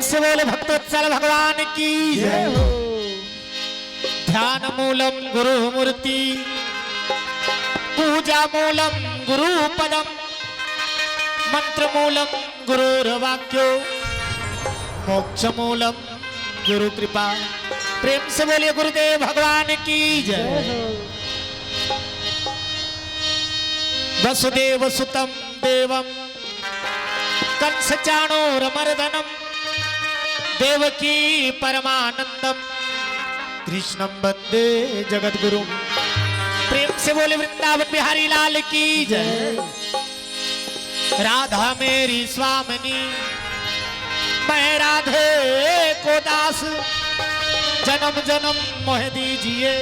से बोले भक्तोत्सल भगवान की जय हो। ध्यान मूलम गुरु मूर्ति, पूजा मूलम गुरु पदम, मंत्र मूलम गुरुर्वाक्यो, मोक्ष मूलम गुरु कृपा। प्रेम से बोलिए गुरुदेव भगवान की जय हो। वसुदेव सुतम देवम कंस चाणूरमर्दनम, देवकी परमानंदम, कृष्णम वंदे जगद्गुरु। प्रेम से बोले वृंदावन बिहारी लाल की जय। राधा मेरी स्वामिनी, मैं राधे को दास, जन्म जन्म मोह दीजिए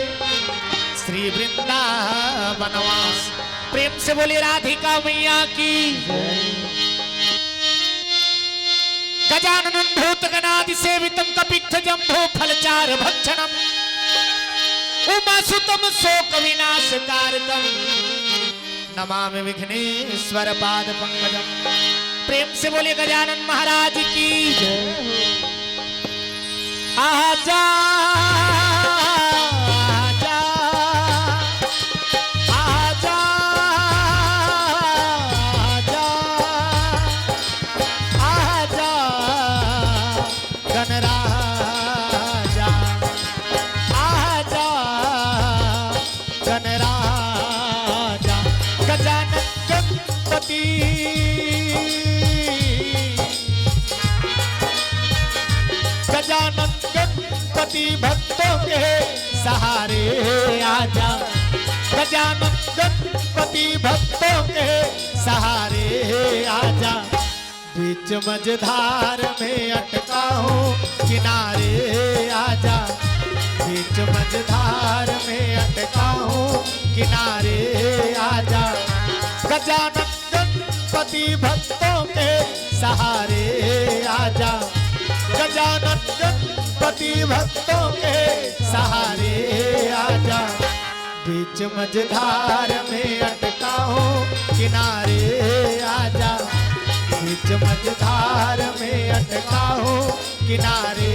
श्री वृंदावनवास। प्रेम से बोलिए राधिका मैया की जय। गजाननं भूतगणादि सेवितं कपित्थ जम्भो फलचार भक्षणम्, उमासुतं शोक विनाशकारकं, नमामि विघ्नेश्वर पाद पंकजं। प्रेम से बोलिए गजानन महाराज की जय। आजा गजानन गणपति भक्तों के सहारे आजा, गजानन गणपति भक्तों के सहारे आजा। बीच मझधार में अटका हूँ किनारे आजा, बीच मझधार में अटका हूँ किनारे आजा। गजानन गणपति भक्तों के सहारे आजा, गजानन गणपति भक्तों के सहारे आजा। बीच मझधार में अटका हूँ किनारे आजा, बीच मझधार में अटका हूँ किनारे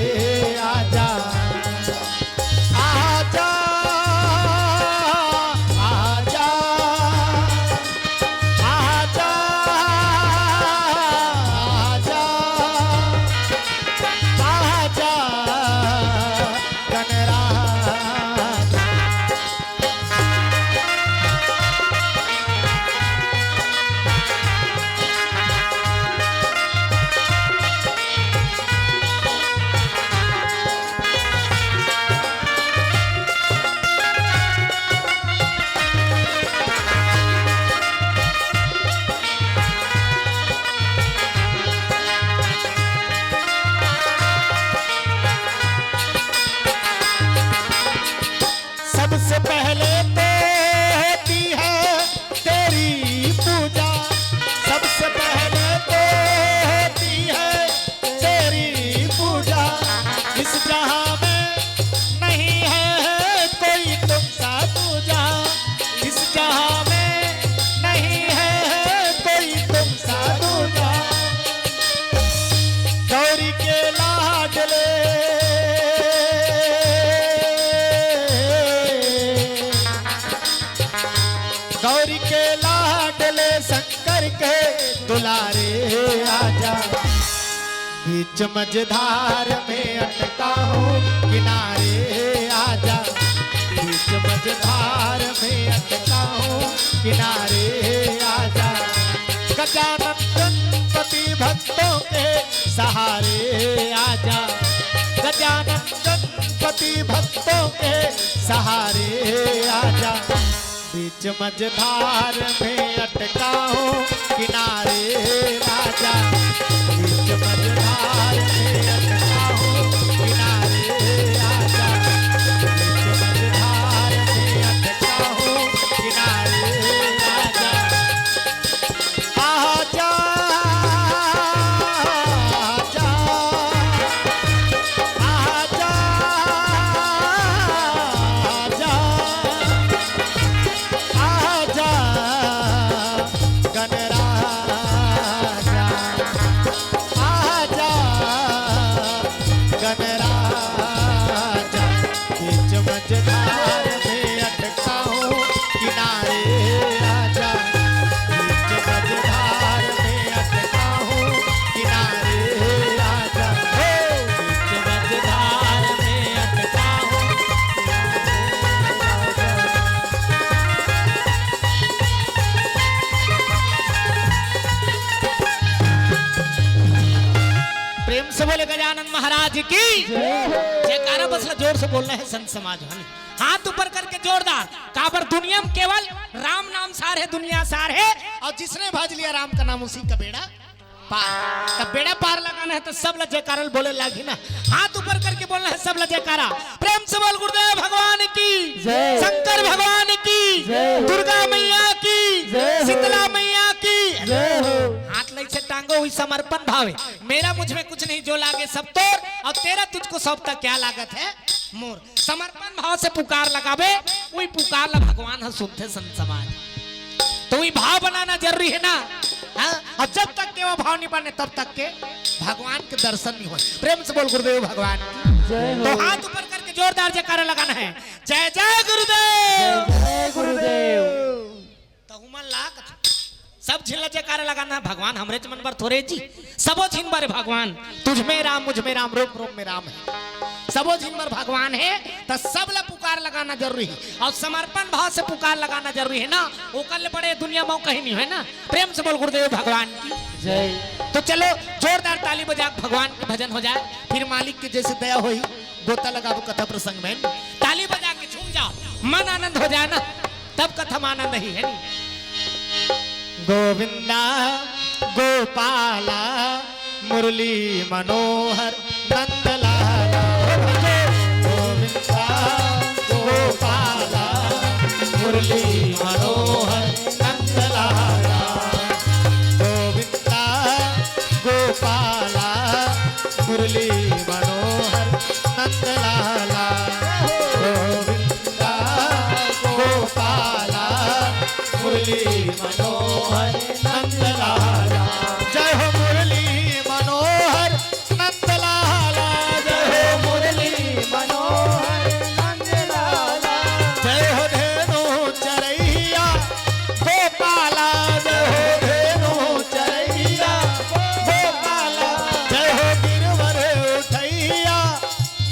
आजा। आजा आजा आजा आजा सबसे पहले तो होती है तेरी पूजा, सबसे पहले तो होती है तेरी पूजा। इस जहां में नहीं है कोई तुमसा दूजा, इस जहां में नहीं है कोई तुमसा दूजा। गौरी के लाडले गौरी के लाडले शंकर के दुलारे आजा। बीच मझधार में अटका हूँ किनारे आजा, बीच मझधार में अटका हूँ किनारे आजा। गजानन गणपति भक्तों के सहारे आजा, गजानन गणपति भक्तों के सहारे आजा। बीच मझधार में अटका हूँ किनारे आजा, बीच मझधार में अटका हूँ किनारे आजा, बीच मझधार में अटका हूँ किनारे आजा। आजा आजा आजा गणराजा आजा। बोले गजानन महाराज की जयकारा बस जोर से बोलना है संत समाज वाले। हाथ ऊपर करके जोरदार। काबर दुनिया में केवल राम नाम सार है, दुनिया सार है, और जिसने भज लिया राम का नाम उसी का बेड़ा पार। तब बेड़ा पार लगाना है तो सब ला जयकारा बोले लागी ना। हाथ ऊपर करके बोलना है सब ला जयकारा। प्रेम से बोल गुरुदेव भगवान की, शंकर भगवान की, दुर्गा मैया की, शीतला मैया की। हाथ लग से टांगो हुई समर्पण भावे। मेरा मुझ में कुछ नहीं, जो लागे सब तोर, और तेरा तुझको सौंपता क्या लागत है मोर। समर्पण भाव से पुकार लगावे, वही पुकार ला भगवान है सुनते संत समाज। तो वही भाव बनाना जरूरी है ना। और जब तक के वो भाव नहीं बने तब तक के भगवान के दर्शन नहीं हो। प्रेम से बोल गुरुदेव भगवान की। तो हाथ ऊपर करके जोरदार जयकारा लगाना है। जय जय गुरुदेव, जय गुरुदेव। तो हुमन लाग सब झिल्ला जयकारा लगाना है। भगवान हमरे मन पर थोड़े जी, सबो झिन बारे भगवान। तुझ में राम, मुझ में राम, रूप रूप में राम है। सबो झिन बार भगवान है, तो सब ला पुकार लगाना जरूरी है, और समर्पण भाव से पुकार लगाना जरूरी है ना। वो कल बड़े दुनिया में कहीं नहीं है ना। प्रेम से बोल गुरुदेव भगवान की जय। तो चलो जोरदार ताली बजा, भगवान के भजन हो जाए, फिर मालिक की जैसे दया हुई गोता लगाओ कथा प्रसंग में। ताली बजा के झूम जाओ, मन आनंद हो जाए ना, तब कथा में आनंद ही है नी। गोविंदा गोपाला मुरली मनोहर नंदलाला। गोविंदा गोपाला मुरली मनोहर नंदलाला। गोविंदा गोपाला मुरली मनोहर नंदलाला। गोविंदा गोपाला मुरली मनोहर नंदलाला। जय हो मुरली मनोहर नंदलाला। जय हो मुरली मनोहर नंदलाला। जय हो धेनु चरैया गोपाला। जय हो धेनु चरैया गोपाला। जय हो गिरवर उठैया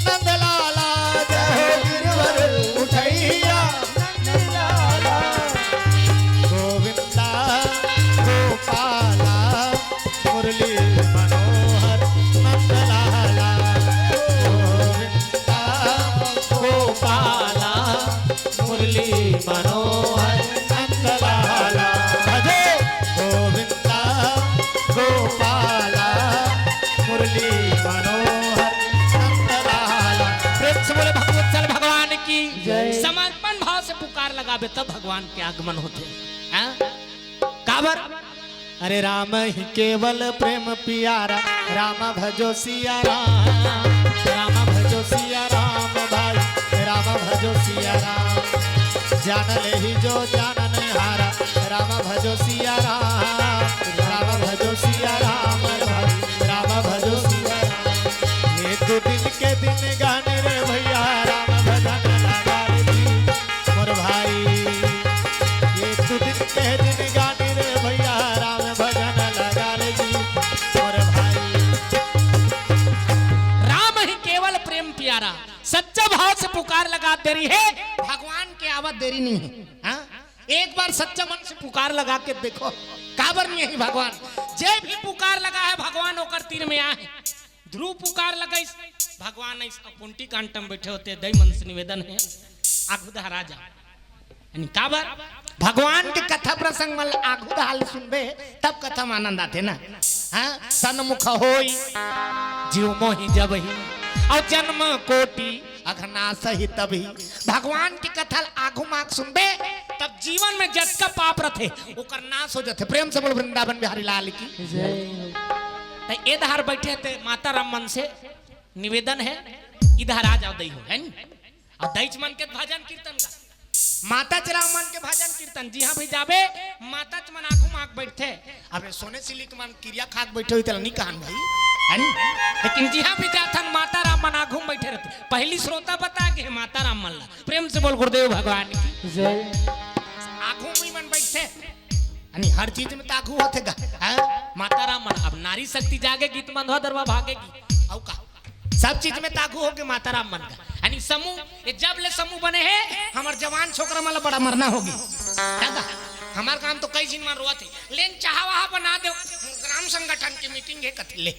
नंदलाला। जय हो गिरवर उठैया नंदलाला। गोविंदा गोपाला मुरली मनोहर नंदलाला। गोविंदा गोपाला मुरली मनोहर नंदलाला। भजो गोविंदा गोपाला मुरली मनोहर नंदलाला। प्रेम से बोले भगवत्सल भगवान की जय। समर्पण भाव से पुकार लगावे तब भगवान के आगमन होते हैं। काबर अरे राम ही केवल प्रेम प्यारा, राम भजो सिया राम। राम भजो सिया राम भाई, राम भजो सिया राम। जान ले ही जो जानन हारा, राम भजो सिया राम। राम भजो सिया राम भाई, राम भजो सिया राम। ये दो दिन के दिन गाने रे भैया, राम भजन लगा रे मोर भाई। ये दो दिन के दिन गाने रे भैया, राम भजन लगा रे जी मोर भाई। राम ही केवल प्रेम प्यारा, सच्चा भाव से पुकार लगा देरी है, भगवान के आवत देरी नहीं है। हाँ? एक बार सच्चा मन से पुकार लगा के देखो, काबर नहीं है भगवान। जय भी पुकार लगा है भगवान होकर तीर में आए। ध्रुव पुकार लगाई भगवान पुंटी कांटम बैठे होते, दई मन से निवेदन है आगुदा राजा। काबर भगवान के कथा प्रसंग में आगुदा हाल सुनबे तब कथा में आनंद आते ना। हाँ? सन्मुख होई जीव मोहि जबहि, और जन्म कोटि अघना सही तभी। भगवान की कथा आगू माग सुनबे तब जीवन में जट का पाप रथे ओकर नाश हो जाते। प्रेम से बोल वृंदावन बिहारी लाल की जय। इधर बैठे थे माता राम मन से निवेदन है, इधर आ जाओ दई हो है नी? और दईच मन के भजन कीर्तन का माता चला मन के भजन कीर्तन जी हाँ भी जाबे माता च मन आगू माग बैठे। अब सोने सिली के मन क्रिया खाक बैठे हुई तला नहीं कहान भाई है नी? लेकिन जी हाँ भी जाथन माता राम मन आगू बैठे रहते। पहली श्रोता बता के माता राम मन ला। प्रेम से बोल गुरुदेव भगवान की जय। आगू में मन बैठे यानी हर चीज में तागू होते गा माता राम मन। अब नारी शक्ति जागेगी तो मंधवा दरवा भागेगी। औ का सब चीज में तागू हो के माता राम मन का यानी समूह। ये जब ले समूह बने हैं हमार जवान छोकरा माला बड़ा मरना होगी। दादा हमार काम तो कई दिन में रोआ थे, लेकिन चाह वहा बना दो ग्राम संगठन की मीटिंग है कथी ले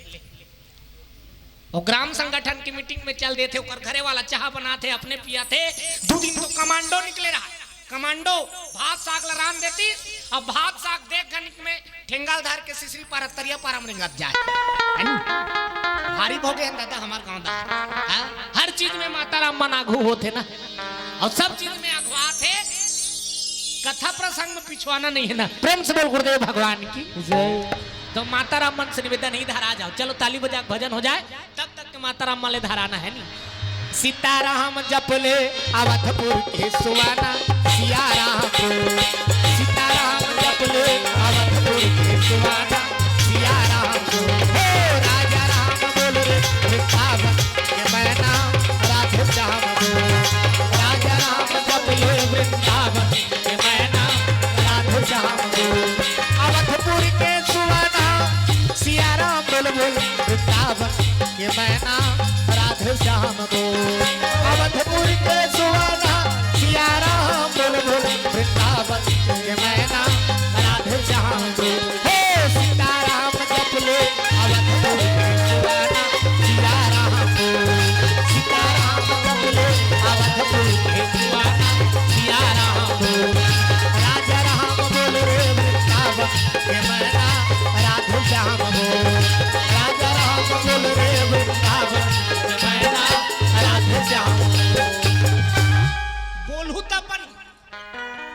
और ग्राम संगठन की मीटिंग में चल देते ओकर घरे वाला चाह बनाते अपने पिया थे 2 दिन तो कमांडो निकले रहा कमांडो भात साग लरान देती अब भात साग देख गणित में ठेंगाल धार के सिसरी पार तरिया पार हम रिंगत जाए है नी? भारी भोगे हैं दादा हमार गांव दा हर चीज में माता राम मन आगू होते ना और सब चीज में अगवा थे कथा प्रसंग में पिछवाना नहीं है ना प्रेम से बोल गुरुदेव भगवान की जय। तो माता राम मन से निवेदन नहीं धारा जाओ चलो ताली बजा भजन हो जाए तब तक के माता राम माले धाराना है नहीं सीताराम जपले अवधपुर के सुवाना सिया राम को सीताराम जपले अवधपुर के सुवाना सिया राम को हो राजा राम बोल रे वृंदावन के मैना राधे श्याम को राजा राम जपले वृंदावन के मैना राधे श्याम को अवधपुर के सुवाना सिया राम बोल बोल वृंदावन के मैना राधे श्याम को अवधपुर के सुवाना सिया राम बोल बोल वृंदावन के मैना राधे श्याम को हे सीताराम जपले अवधपुर के सुवाना सिया राम को सीताराम जपले अवधपुर के सुवाना सिया राम को राजा राम बोल रे वृंदावन के मैना राधे श्याम को राजा राम बोल रे वृंदावन के मैना राधे श्याम बोलू तपन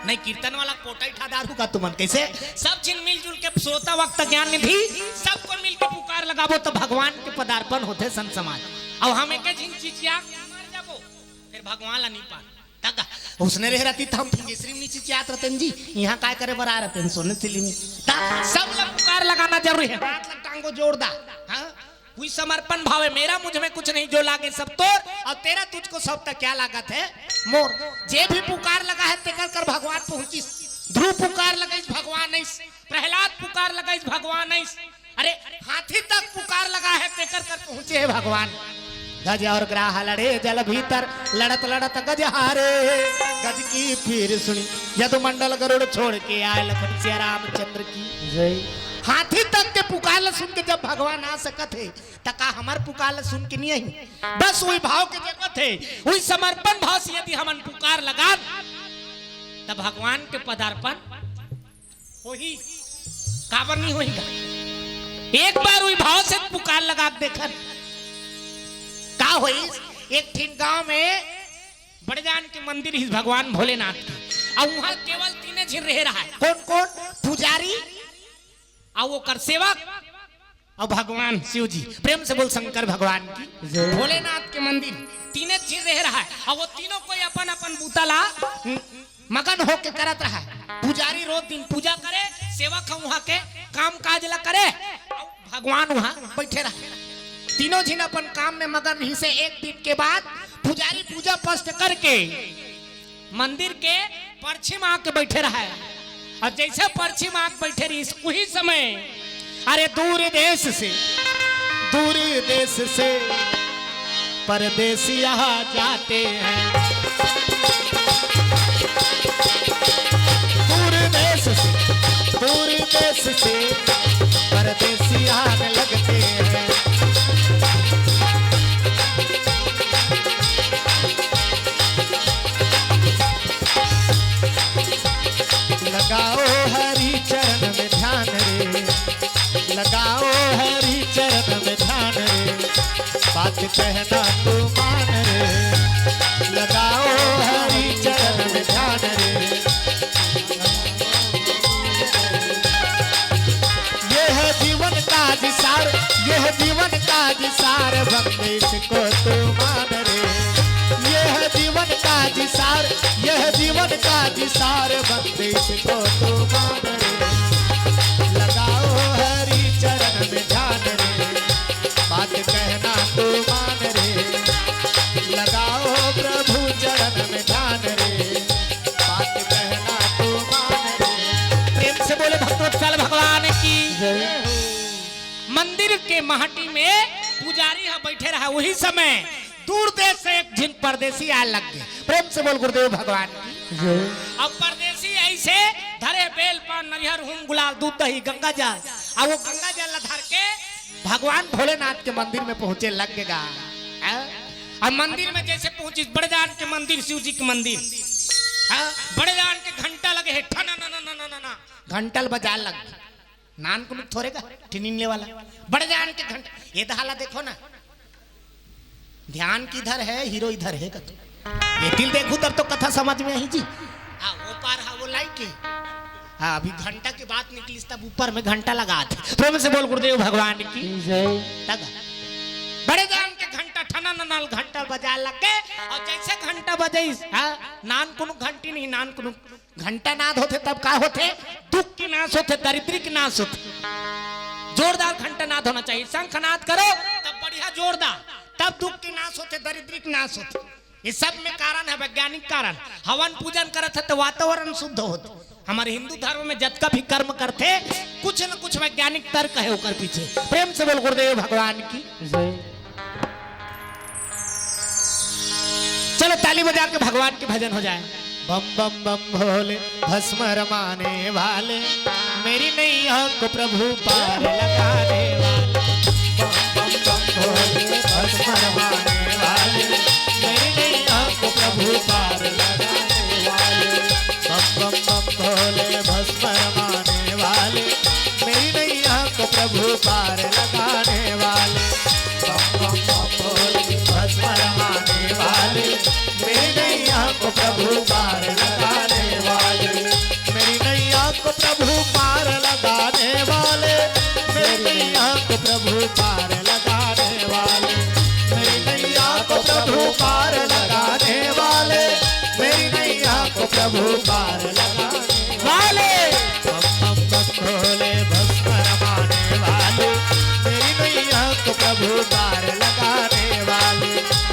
नहीं कीर्तन वाला कोटा ही ठादारू का तुमन कैसे सब जिन मिलजुल के श्रोता वक्त ज्ञान निधि सबको मिल के पुकार लगाबो तो भगवान के पदार्पण होते संत समाज और हमें के जिन चिचिया मार जाबो फिर भगवान ला नहीं पा तक उसने रह रहती हम तीसरी नीचे चिचियात रहते जी यहाँ काय करे बरा रहते सोने सिली में सब लोग पुकार लगाना जरूरी है हाथ लग टांगो जोड़ दा हां कोई समर्पण भाव है मेरा मुझ में कुछ नहीं जो लागे सब तोर और तेरा तुझको सब तक क्या लागत है मोर जे भी पुकार लगा है तेकर कर भगवान पहुंची ध्रुव पुकार लगाई भगवान नहीं प्रहलाद पुकार लगाई भगवान नहीं अरे हाथी तक पुकार लगा है तेकर कर पहुंचे है भगवान गज और ग्राह लड़े जल भीतर लड़त लड़त गज हारे गज की फिर सुनी यदु मंडल गरुड़ छोड़ के आए लखन सिया रामचंद्र की जय। हाथी तक के पुकार सुन के जब भगवान आ सकत है तका हमार पुकार सुन के नहीं आई बस वही भाव के जगत है वही समर्पण भाव से यदि हमन पुकार लगा तब भगवान के पदार्पण हो ही काबर नहीं होगा एक बार वही भाव से पुकार लगा देखन का होई एक ठीक गांव में बड़जान के मंदिर ही भगवान भोलेनाथ की और वहां केवल 3 झिन रह रहा है कौन कौन पुजारी और वो कर सेवक और भगवान शिव जी प्रेम से बोल शंकर भगवान की भोलेनाथ के मंदिर 3 चीज रह रहा है और वो तीनों कोई अपन अपन बूताला मगन होके करत रहा है पुजारी रोज दिन पूजा करे सेवक वहां के काम काज ला करे भगवान वहां बैठे रहे तीनों जिन अपन काम में मगन रही से एक दिन के बाद पुजारी पूजा पस्ट करके मंदिर के पश्चिम आके बैठे रहा है और जैसे पश्चिम आग बैठे रही उसी समय अरे दूर देश से परदेसी यहाँ जाते हैं दूर देश से परदेसी आने लगते हैं लगाओ हरि चरण में ध्यान रे लगाओ हरि चरण में ध्यान रे बात कहना तू मान रे लगाओ हरि चरण में ध्यान रे यह जीवन का जिसार यह जीवन का जिसार बंदे इसको तू मान रे यह जीवन का जिसार यह जीवन का जिसार बंदे इसको तो मान रे लगाओ हरि चरण में ध्यान रे बात कहना तो मान रे लगाओ प्रभु चरण में ध्यान रे बात कहना तो मान रे प्रेम से बोले भक्तवत्सल भगवान की मंदिर के महटी में पुजारी यहाँ बैठे रहा वही समय दूर देश से एक जिन परदेसी आए लग गए प्रेम से बोल गुरुदेव भगवान की अब परदेसी ऐसे धरे बेल पान नरिहर हुम गुलाल दूध दही गंगा जल और वो गंगा जल धर के भगवान भोलेनाथ के मंदिर में पहुंचे लगेगा। और मंदिर में जैसे पहुंची बड़े जान के मंदिर, शिव जी के मंदिर, बड़े जान के घंटा लगे है, ठना ना ना ना ना ना घंटल बजा लग नान को थोड़े का टिनिनले वाला बड़े जान के घंटा। ये दहाला देखो ना, ध्यान किधर है, हीरो इधर है का। ये दिल देखो तब तो कथा समझ में आई जी। हाँ वो पार, हाँ वो लाइट के, हाँ अभी घंटा की बात निकली तब ऊपर में घंटा लगा थे। तो से बोल गुरुदेव भगवान की तक बड़े जान के घंटा ठना नल घंटा बजा लगे। और जैसे घंटा बजे नान कुनु घंटी नहीं, नान कुनु घंटा नाद होते तब का होते, दुख की नाश होते, दरिद्री की नाश होते। जोरदार घंटा नाद होना चाहिए, शंख नाद करो तब बढ़िया जोरदार, तब दुख की नाश होते, दरिद्री की नाश होते। ये सब में कारण है वैज्ञानिक कारण। हवन पूजन करते तो वातावरण शुद्ध होता। हमारे हिंदू धर्म में जब का भी कर्म करते कुछ न कुछ वैज्ञानिक तर्क है ऊपर पीछे। प्रेम से बोल गुरुदेव भगवान की। चलो ताली बजा के भगवान के भजन हो जाए। बम बम बम भोले भस्म रमाने वाले, मेरी नैया को प्रभु पार लगाने वाले। बम बम बम भोले भस्म रमाने वाले, मेरी नैया को प्रभु पार लगाने वाले। बम बम बम भोले भस्म रमाने वाले, मेरी नैया को प्रभु पार लगाने वाले। बम बम बम भोले भस्म रमाने वाले, मेरी नैया को प्रभु पार लगाने वाले। मेरी नैया को प्रभु पार लगाने वाले, मेरी नैया को प्रभु पार लगाने वाले। मेरी नैया को प्रभु पार लगाने वाले, मेरी नैया को प्रभु पार लगाने वाले। बम बम बम भोले भस्म रमाने वाले, मेरी नैया को प्रभु पार लगाने वाले।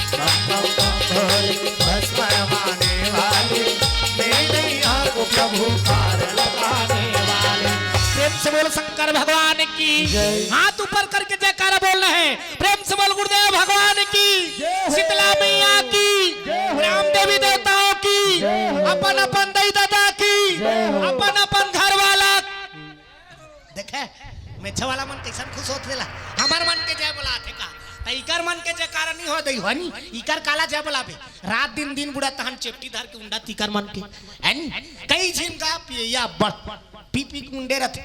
बम बम बम भोले भस्म रमाने वाले, मेरी नैया को प्रभु पार लगाने वाले। प्रेम से बोल शंकर भगवान की, हाथ ऊपर करके जयकारा बोल रहे हैं। प्रेम से बोल गुरुदेव भगवान की, शीतला मैया की, राम देवी देवताओं की, अपन अपन दई दादा की, अपन अपन घर वाला। देखे मेछा वाला मन कैसन खुश होत देला, हमार मन के जय बोला थे का, त इकर मन के जयकारा नहीं हो दई हनी, इकर काला जय बोलाबे। रात दिन दिन बुढ़ा तहन चेपटी धर के उंडा तिकर मन के एन कई झिन का पिया पी पी के उंडे रहते,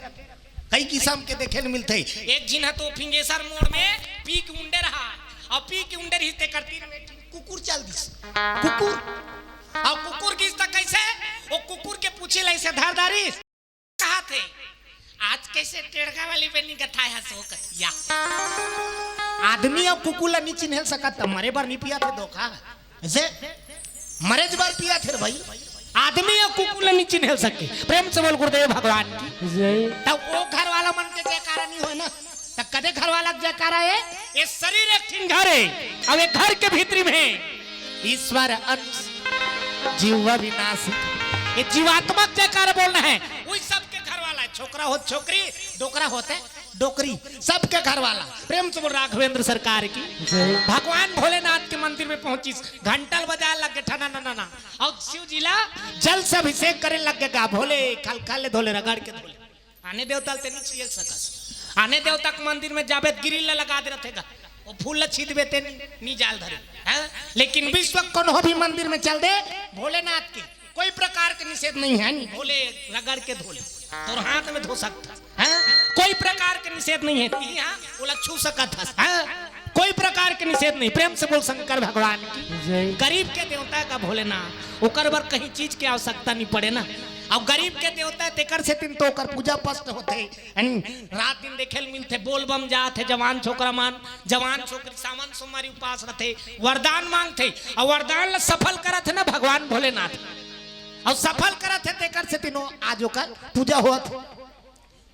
कई किस्म के देखे न मिलते। एक झिन है तो फिंगेसर मोड़ में पी के उंडे रहा, और पी के उंडे रिश्ते करती कुकुर चल दिस, कुकुर और कुकुर की कैसे वो कुकुर के पूछे लै से धारदारी कहा थे आज कैसे टेढ़गा वाली बेनी कथा है सो कथिया। आदमी और कुकुर ला नीचे नहीं सकत, मरे बार नहीं पिया थे धोखा, ऐसे मरे बार पिया थे भाई। आदमी और कुकुर ला नीचे नहीं सके। प्रेम से बोल गुरुदेव भगवान की। तब वो घर वाला मन के जयकारा नहीं हो ना, तब कदे घर वाला जयकारा है। ये शरीर एक घर है, अब एक घर के भीतरी में ईश्वर अंश जीव विनाशी, ये जीवात्मक जयकारा बोलना है। वही सबके घर वाला है, छोकरा हो छोकरी, डोकरा होते डोकरी, सबके घर वाला। प्रेम से बोल राघवेंद्र सरकार की। भगवान भोलेनाथ के मंदिर में पहुंची, घंटल बजा लग गए ठना ना ना, और शिव जिला जल से अभिषेक करे लग गए। भोले खल खल धोले रगड़ के धोले, आने देवता ते नहीं चल सकस, आने देवता के मंदिर में जाबे गिरिल लगा दे रहेगा, वो फूल छीद बेते नहीं जाल धरे। लेकिन विश्व कोनो भी मंदिर में चल दे भोलेनाथ के कोई प्रकार के निषेध नहीं है, नहीं भोले रगड़ के धोले तो हाथ में धो सकता है, कोई प्रकार के निषेध नहीं है। बोला छू सकता है, कोई प्रकार के निषेध नहीं। प्रेम से बोल शंकर भगवान की। गरीब के देवता का भोलेनाथ, ओकर बर कहीं चीज की आवश्यकता नहीं पड़े ना। अब गरीब के देवता तेकर से तीन तो ओकर पूजा पस्त होते, रात दिन देखे मिलते, बोल बम जाते, जवान छोकरा मान जवान छोकरी सामान सोमवारी उपास रहते, वरदान मांगते, और वरदान सफल करत ना भगवान भोलेनाथ, और सफल करत है तेकर से तीनों आज ओकर पूजा होत।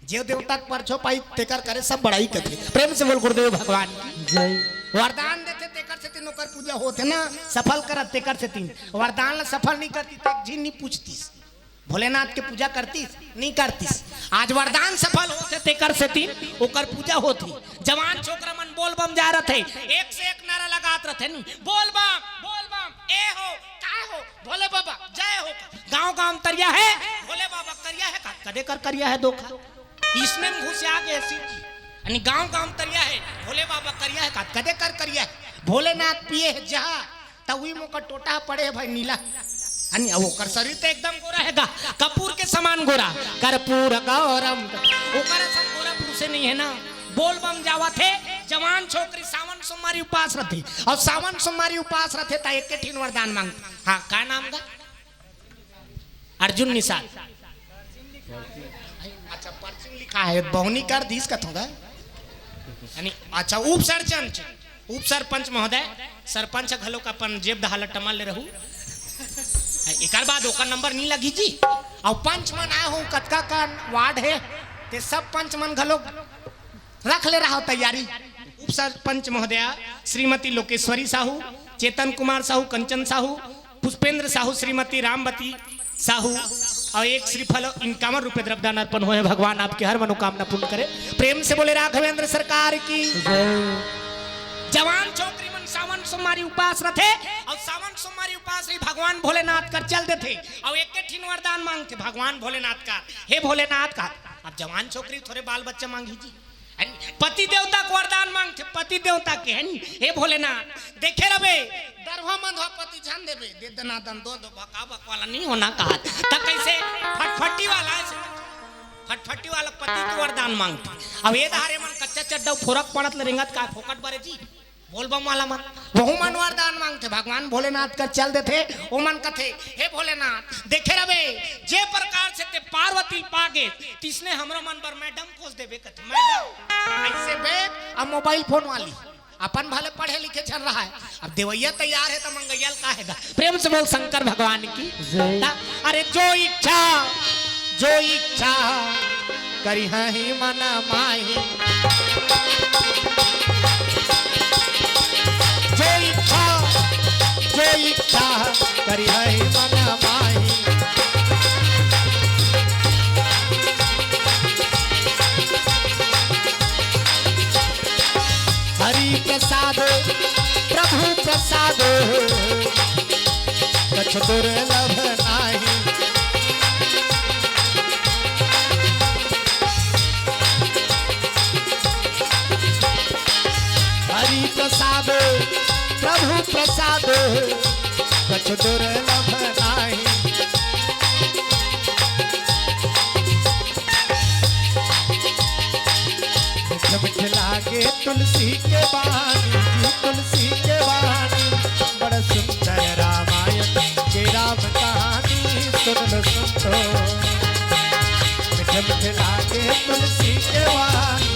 जो देवता पर छो पाई तेकर करे सब बड़ाई करते। प्रेम से बोल गुरुदेव भगवान की जय। वरदान देते तेकर से तीनों कर पूजा होते ना, सफल करत तेकर से तीन। वरदान सफल नहीं करती तो जिन नहीं पूछतीस, भोलेनाथ के पूजा करतीस नहीं करतीस। आज वरदान सफल होते तेकर से तीन ओकर पूजा होती। जवान छोकरा मन बोल बम जा रहे थे, एक से एक नारा लगात रहे, नहीं बोल बम ए हो का हो भोले बाबा जय हो। गांव गांव तरिया है, भोले बाबा करिया है का कदे कर करिया है धोखा, इसमें घुस आ गए शिव जी। अनि गांव गांव तरिया है भोले बाबा करिया है कदे कर करिया है भोलेनाथ पिए है जहा तवी मोका टोटा पड़े है भाई नीला अनि ओकर शरीर तो एकदम गोरा है कपूर के समान गोरा कर्पूर गौरम ओकर सम गोरा पुरुष नहीं है ना बोल बम जावा थे जवान छोकरी सावन सोमवारी उपास रथे और सावन सोमवारी उपास रथे ता एक ठिन वरदान मांग हां का नाम गा अर्जुन निषाद अच्छा पर्चिंग लिखा है बहुनी कर दीस कथोगा यानी अच्छा उप सरपंच महोदय सरपंच घलो का अपन जेब दहाला टमाल ले रहू एकर बाद ओकर नंबर नहीं लगी जी और पंच मन आए हो कतका का वार्ड है ते सब पंच मन घलो रख ले रहा हो तैयारी उप सरपंच महोदया श्रीमती लोकेश्वरी साहू चेतन कुमार साहू कंचन साहू पुष्पेंद्र साहू श्रीमती रामवती साहू और एक श्रीफल 51 रुपए द्रव्यदान अर्पण हुए भगवान आपकी हर मनोकामना पूर्ण करे प्रेम से बोले राघवेंद्र सरकार की जवान छोकरी मन सावन सोमवारी उपास रथे और सावन सोमवारी उपास रही भगवान भोलेनाथ कर चल देते और एक ठिन वरदान मांगते भगवान भोलेनाथ का हे भोलेनाथ का अब जवान छोकरी थोड़े बाल बच्चा मांगी जी पति देवता को वरदान मांगते पति देवता के है हे भोलेनाथ देखे रहे दरवा मंधवा पति जान देबे दे दना दन दो भका भक वाला नहीं होना कहा त कैसे फटफटी वाला ऐसे फटफटी वाला पति को वरदान मांगते अब ये धारे मन कच्चा चड्डा फोरक पड़त ले रेंगत का फोकट बारे जी बोल बम वाला मन वहु मन वरदान मांगते भगवान भोलेनाथ का चल देते ओ मन कथे हे भोलेनाथ देखे रहे जे प्रकार से ते पार्वती पागे तिसने हमरो मन पर मैडम खोज देबे कथे मैडम ऐसे बे अब मोबाइल फोन वाली अपन भले पढ़े लिखे चल रहा है अब देवैया तैयार है तो मंगैया का है प्रेम से बोल शंकर भगवान की अरे जो इच्छा करी ही मन माही जो इच्छा करी है मन माही हरि प्रसाद प्रभु प्रसाद कछ दुर्लभ नाही हरि प्रसाद प्रभु प्रसाद कछ दुर्लभ नाही मिठ लागे तुलसी के बानी बड़ा सुंदर रामायण के राम कहानी सुन लो सुनो मिठ लागे तुलसी के बानी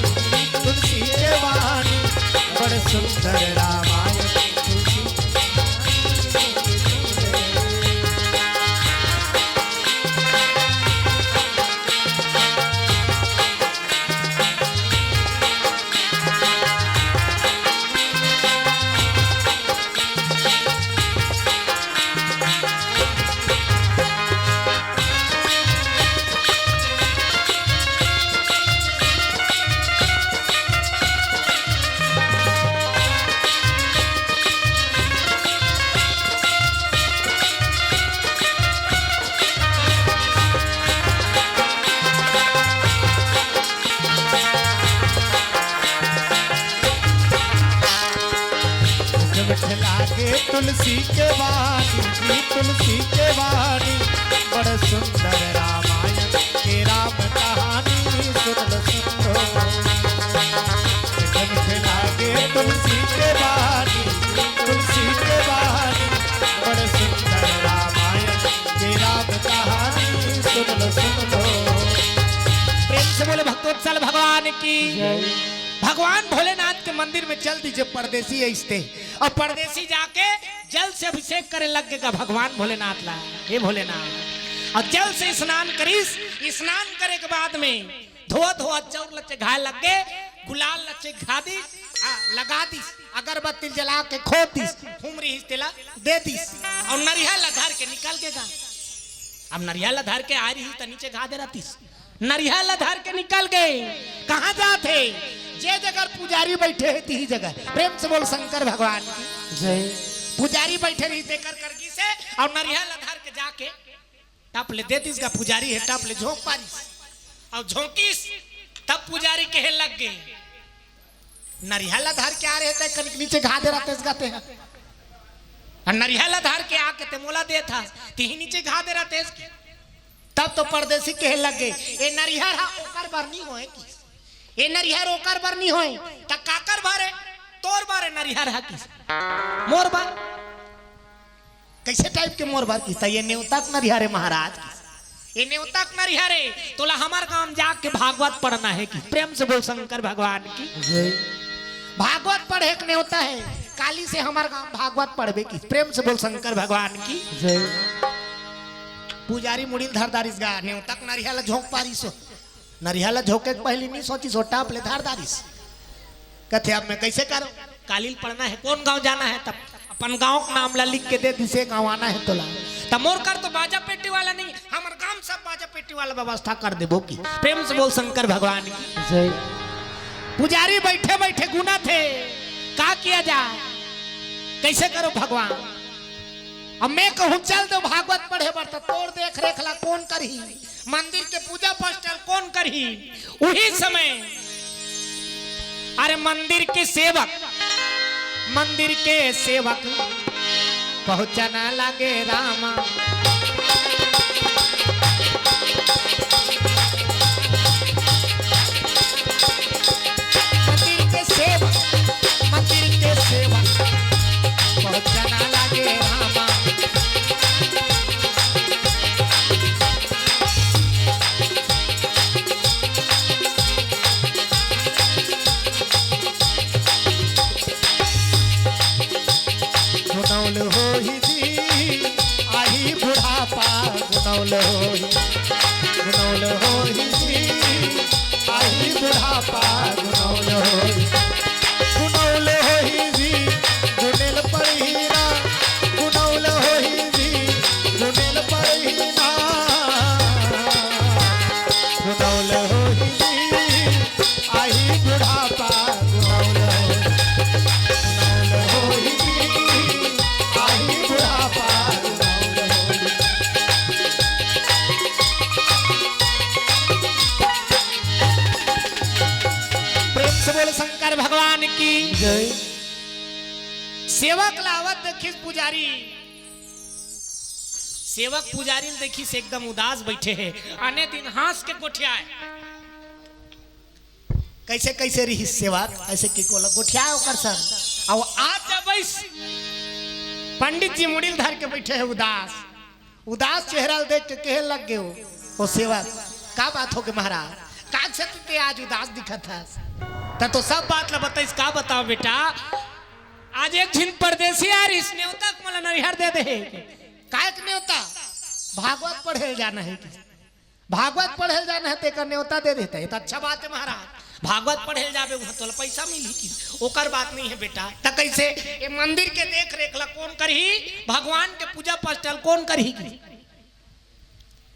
बड़ा सुंदर रामायण तुलसी के वाणी बड़ा सुंदर रामायण के राम कहानी सुन लो सुनो लागे तुलसी के वाणी बड़ा सुंदर रामायण के राम कहानी सुन लो प्रेम से बोले भक्तोत्सल भगवान की भगवान भोलेनाथ के मंदिर में चल दीजिए परदेसी है इसते और परदेसी जाके जल से अभिषेक करे लग गएगा भगवान भोलेनाथ ला हे भोलेनाथ और जल से स्नान करीस स्नान करे के बाद में धोआ चौर लच्चे घाय लग गए गुलाल लच्चे घा दी लगा दी अगरबत्ती जला के खो दीस हुमरी हिस्तेला दे दीस और नरिया लधार के निकल गएगा अब नरिया लधार के आ रही तो नीचे घा दे रहतीस नरिया लधार के निकल गए कहाँ जाते जे जगह पुजारी बैठे है ती जगह प्रेम से बोल शंकर भगवान की जय पुजारी बैठे रही देकर करगी से और नरिया लधार के जाके टप ले दे दिस का पुजारी है टप ले झोंक पारिस और झोंकीस तब पुजारी कहे लग गए नरियाला धार के आ रहे थे कनिक नीचे घा दे रहा तेज गाते हैं और नरियाला धार के आके ते मोला दे था तीही नीचे घा दे रहा तेज के तब तो परदेसी कहे लग गए ए नरियार हा ओकर बार नहीं होए की ए नरियार ओकर बार नहीं होए त काकर बारे तोर बारे नरियार हा की मोर बार कैसे टाइप के मोर बार की त ये न्योतक नरियारे महाराज की ये न्योतक नरियारे तोला हमार गांव जाके भागवत पढ़ना है कि प्रेम से बोल शंकर भगवान की भागवत पढ़े के न्योता है काली से हमार गांव भागवत पढ़बे की प्रेम से बोल शंकर भगवान की पुजारी मुड़िल धारदारिस गा न्योतक नरियाला झोंक पारिसो नरियाला झोंके पहली नहीं सोची सो टाप ले धारदारिस कहते अब मैं कैसे करूं कालील पढ़ना है कौन गांव जाना है तब अपन गांव का नाम ला लिख के दे दिसे गांव आना है तोला तब मोर कर तो बाजा पेटी वाला नहीं हमार गांव सब बाजा पेटी वाला व्यवस्था कर देबो की प्रेम से बोल शंकर भगवान की पुजारी बैठे बैठे गुना थे का किया जाए कैसे करो भगवान अब मैं कहूं चल दो भागवत पढ़े बरता तोड़ देख रेख ला कौन करही मंदिर के पूजा पस्टल कौन करही उही समय अरे मंदिर के सेवक पहुंचना लगे रामा मंदिर के सेवक पहुंचना लगे रामा गुनौल हो ही जी आही बुढ़ापा गुनौल हो ही जी आही बुढ़ापा गुनौल हो ही जी गुनेल पर हीरा गुनौल हो ही जी गुनेल पर हीरा गुनौल हो ही जी आही बुढ़ापा गुनौल हो ही जी आही बुढ़ापा प्रेम से बोले शंकर भगवान की जय सेवक लावत देखिस पुजारी सेवक पुजारी देखी से एकदम उदास बैठे हैं आने दिन हंस के गोठियाए कैसे कैसे रही सेवक ऐसे की को गोठियाए ओकर सर और आज जब पंडित जी मुड़िल धर के बैठे हैं उदास चेहरा देख के कहे लग गए वो सेवक का बात हो गई महाराज काज से ते आज उदास दिखत है तो सब बात ला बताइस का बताओ बेटा आज एक झिन परदेसी यार इस न्योता को मला नरिहर दे दे काय के न्योता भागवत पढ़े जाना है भागवत पढ़े जाना है तेकर न्योता दे देता है तो अच्छा बात है महाराज भागवत पढ़े जाबे वहां तो पैसा मिली की ओकर बात नहीं है बेटा त कैसे ये मंदिर के देख रेख ला कौन करही भगवान के पूजा पस्टल कौन करही की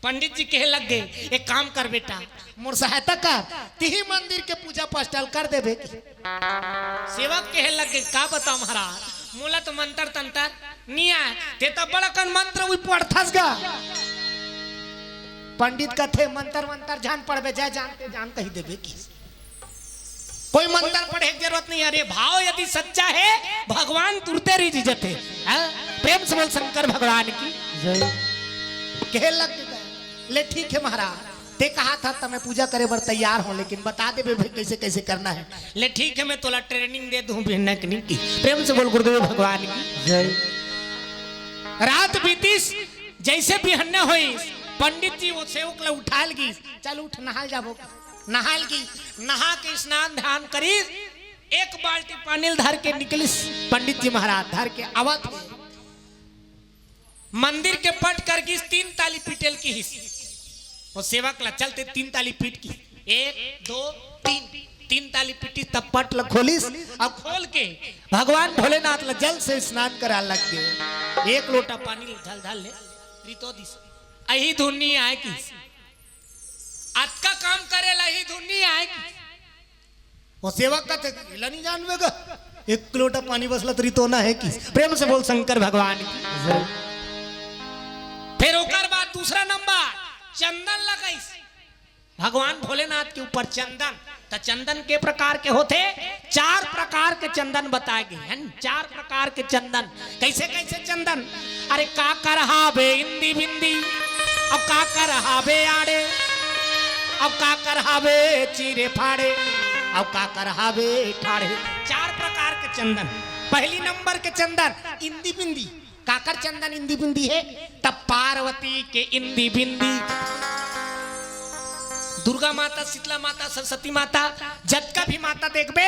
पंडित जी कहे लग गए एक काम कर बेटा मोर सहायता कर तिही मंदिर के पूजा पस्टल कर देबे सेवक कहे लग गए का बताओ महाराज मोला तो मंत्र तंत्र निया ते तो बड़ा कन मंत्र उ पढ़थस गा पंडित कथे मंत्र जान पढ़बे जाए जानते जान कही देबे की कोई मंत्र पढ़े की जरूरत नहीं अरे भाव यदि सच्चा है भगवान तुरते रिझ जते प्रेम से बोल शंकर भगवान की जय कहे लग गए ले ठीक है महाराज ते कहा था तो मैं पूजा करे बर तैयार हूं लेकिन बता दे भाई कैसे कैसे करना है ले ठीक है मैं तोला ट्रेनिंग दे दूं बिहनकनी की प्रेम से बोल गुरुदेव भगवान की जय रात बीतीस जैसे बिहन्ने होई पंडित जी वो सेवक ला उठाल गी चल उठ नहाल जाबो नहाल की नहा के स्नान ध्यान करी एक बाल्टी पानी धर के निकलिस पंडित जी महाराज धर के आवत मंदिर के पट कर की 3 ताली पीटेल की हिस वो सेवक ला चलते 3 ताली पीट की 1 2 3 ताली पीटी तब पट ला खोलिस अब खोल के भगवान भोलेनाथ ला जल से स्नान करा लग गए 1 लोटा पानी ढल ढल ले रितो दिस अही धुन्नी आए की आज का काम करे ला ही धुन्नी आए की वो सेवक का ला नहीं जानवेगा 1 लोटा पानी बसला तरी तो ना है की प्रेम से बोल शंकर भगवान की फिर ओकर बाद दूसरा नंबर चंदन लगाइस भगवान भोलेनाथ के ऊपर चंदन तो चंदन के प्रकार के होते 4 प्रकार के चंदन बताए गए हैं। 4 प्रकार के चंदन। कैसे कैसे चंदन? अरे का करहावे इंदी बिंदी, अब का करहावे आड़े, अब का करहावे चीरे फाड़े, अब का करहावे ठाड़े। 4 प्रकार के चंदन। पहली नंबर के चंदन इंदी बिंदी। काकर चंदन इंदी बिंदी है? तब पार्वती के इंदी बिंदी, दुर्गा माता, शीतला माता, सरस्वती माता, जत का भी माता देखबे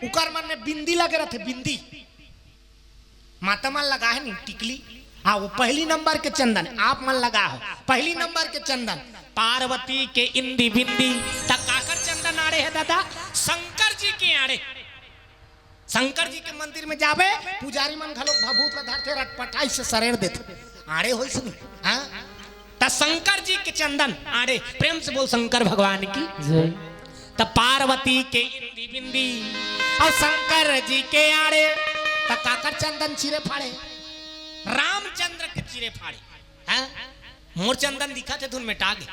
उकर मन में बिंदी लगे रहते। बिंदी माता मन लगा है नहीं, टिकली। हाँ, वो पहली नंबर के चंदन आप मन लगा हो। पहली नंबर के चंदन पार्वती के इंदी बिंदी। तब काकर चंदन आड़े है दादा? शंकर जी के आड़े। शंकर जी के मंदिर में जाबे पुजारी मन घलो भभूत ला धरते, रटपटाई से सरेर देते। आड़े होइस नहीं? हाँ, त शंकर जी के चंदन आड़े। प्रेम से बोल शंकर भगवान की जय। त पार्वती के इंदी बिंदी और शंकर जी के आड़े त काकर चंदन चिरे फाड़े? रामचंद्र के चिरे फाड़े। हाँ? मोर चंदन दिखा थे धुन मिटा गए,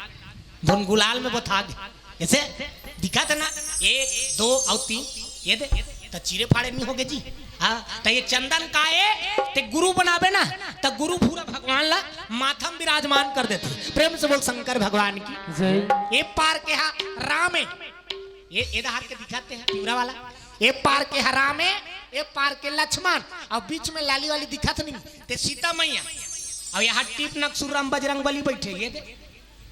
धुन गुलाल में बता गए। ऐसे दिखा था ना 1 2 और 3 ये दे तो चिरे फाड़े नहीं होगे जी। हाँ, तो ये चंदन का है ते गुरु बनावे ना, तो गुरु पूरा भगवान ला माथम विराजमान कर देते। प्रेम से बोल शंकर भगवान की जय। ये पार के हा राम है, ये धार के दिखाते हैं पिवरा वाला। ये पार के हा राम है, ये पार के लक्ष्मण, और बीच में लाली वाली दिखत नहीं ते सीता मैया, और यहाँ टीप नक्सुर राम बजरंग बली बैठे। ये दे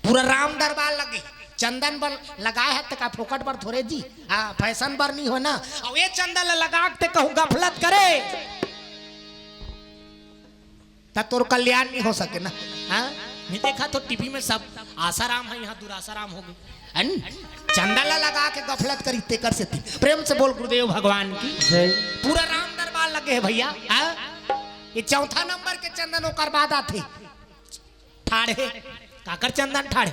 पूरा राम दरबार लगे। चंदन बर लगाए है का फोकट बर थोड़े जी। हाँ, फैशन बर नहीं हो ना। और ये चंदन लगा के कहूँ गफलत करे तब तोर कल्याण नहीं हो सके ना। हाँ, नहीं देखा तो टीवी में सब आसाराम है, यहाँ दुरासाराम हो गए। चंदन लगा के गफलत करी ते कर से थी। प्रेम से बोल गुरुदेव भगवान की जय। पूरा राम दरबार लगे है भैया। हाँ, ये चौथा नंबर के चंदन ओकर बाद आते ठाड़े। काकर चंदन ठाड़े?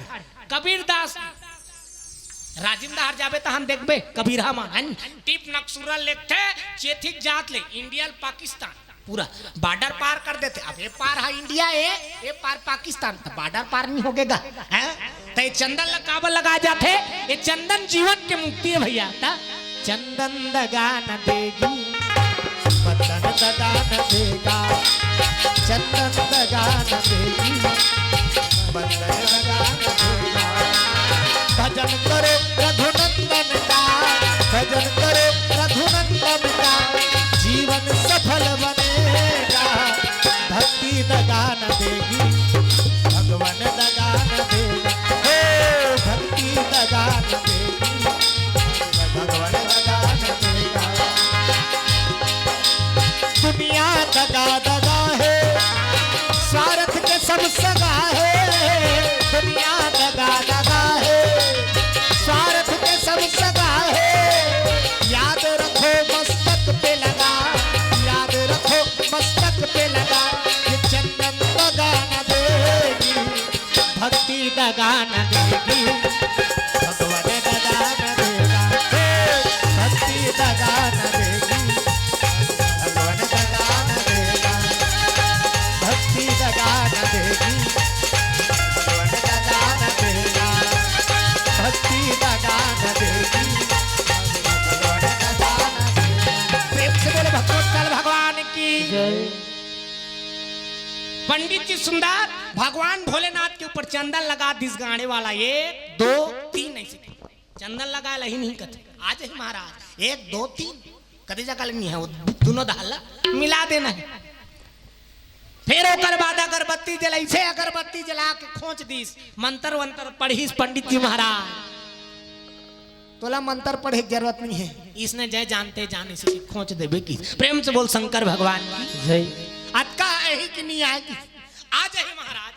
कबीरदास राजिंदा हर जाबे तो हम देखबे कबीर हम टिप नक्सुरा लेते चेथिक जात ले इंडिया पाकिस्तान पूरा बॉर्डर पार कर देते। अब ये पार है इंडिया है, ये पार पाकिस्तान, तो बॉर्डर पार नहीं होगेगा। तो ये चंदन काबल लगा जाते। ये चंदन जीवन के मुक्ति है भैया। चंदन दगा न देगी, बदन दगा न देगा, चंदन दगा न देगी, बदन दगा न देगा। भजन करो रघुनंदन का, भजन करो रघुनंदन का, जीवन सफल बनेगा। भक्ति दगा न देगी, भगवान दगा न देगा। हे भक्ति दगा न देगी, भगवान दगा न देगा। दुनिया दगा दगा है, स्वार्थ के सब सगा है। दुनिया दगा दगा है, स्वार्थ के सब सगा है। याद रखो मस्तक पे लगा, याद रखो मस्तक पे लगा। ये चंदन दगा न देगी, भक्ति दगा न देगी, भगवान दगा न देगा। भक्ति दगा न देगी, भगवान दगा न देगा। भक्ति दगा न देगी, भगवान दगा न देगा। भक्ति दगा न देगी, भगवान दगा न देगा। प्रेम से बोले भगवत्सल भगवान की जय। पंडित जी सुंदर भगवान भोलेनाथ के ऊपर चंदन लगा दिस गाने वाला 1 2 3 ऐसे चंदन लगा लही नहीं कथे। आज ही महाराज 1 2 3 कदे जगह नहीं है, वो दोनों दाला मिला देना है। फिर ओकर बाद अगरबत्ती जलाई से अगरबत्ती जला के खोच दीस, मंत्र वंत्र पढ़ीस पंडित जी महाराज। तोला मंत्र पढ़े की जरूरत नहीं है, इसने जय जानते जाने से खोच देवे की। प्रेम से बोल शंकर भगवान की जय। अटका है ही कि नहीं आएगी? आज ही महाराज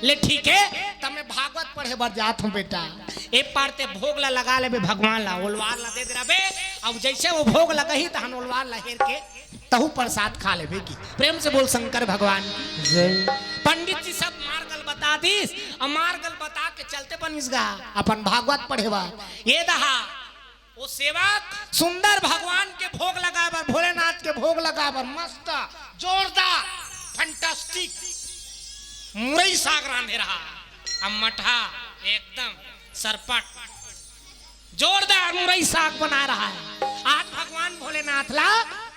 ले ठीक है, तब मैं भागवत पढ़े बर जात हूँ बेटा। एक पार ते भोग ला लगा ले बे भगवान ला, ओलवार ला दे दे बे। अब जैसे वो भोग लगा ही तहन ओलवार ला हेर के तहु प्रसाद खा ले बेगी। प्रेम से बोल शंकर भगवान की जय। पंडित जी सब मार्गल बता दीस, और मार्गल बता के चलते बनिसगा अपन भागवत पढ़ेवा। ये दहा वो सेवक सुंदर भगवान के भोग लगा बर, भोलेनाथ के भोग लगा बर मस्त जोरदार फैंटास्टिक मुरई साग रांधे रहा। अब मठा एकदम सरपट जोरदार मुरई साग बना रहा है। आज भगवान भोलेनाथ ला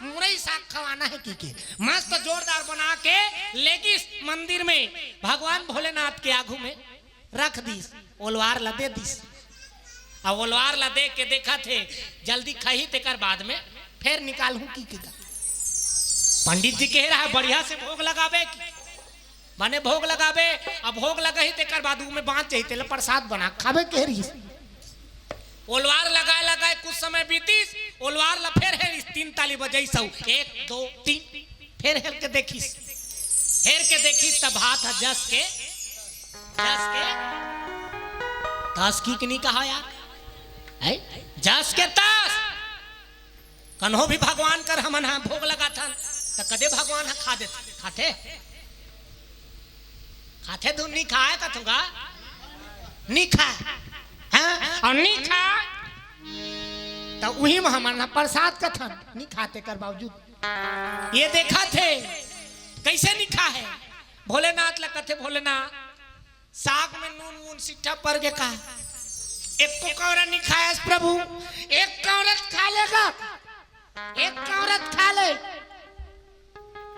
मुरई साग खवाना है की मस्त जोरदार बना के लेगी मंदिर में भगवान भोलेनाथ के आगू में रख दीस, ओलवार ला दे दीस। और ओलवार ला दे के देखा थे जल्दी खही तेकर बाद में फिर निकालू की पंडित जी कह रहा है बढ़िया से भोग लगावे की माने भोग लगावे। अब भोग लगा ही तेकर बाद में बांध चाहिए प्रसाद बना खावे कह रही। ओलवार लगाए लगाए कुछ समय बीतीस, ओलवार ला फिर है 3 ताली बजाई सौ 1 2 3 फिर हेर के देखिस तब हाथ जस के तास की नहीं कहा यार है जस के तास कन्हो भी भगवान कर हमन हा भोग लगा था तो कदे भगवान हा खा देते खाते तू नहीं खाए कथुगा नहीं खा और नहीं खा तो वही में हमारा प्रसाद कथन नहीं खाते कर बावजूद ये देखा थे कैसे नहीं खा है। भोलेनाथ लगते भोलेनाथ साग में नून वून सिट्ठा पड़ गया का एक को कौरा नहीं खाया प्रभु, एक औरत खा लेगा, एक औरत खा ले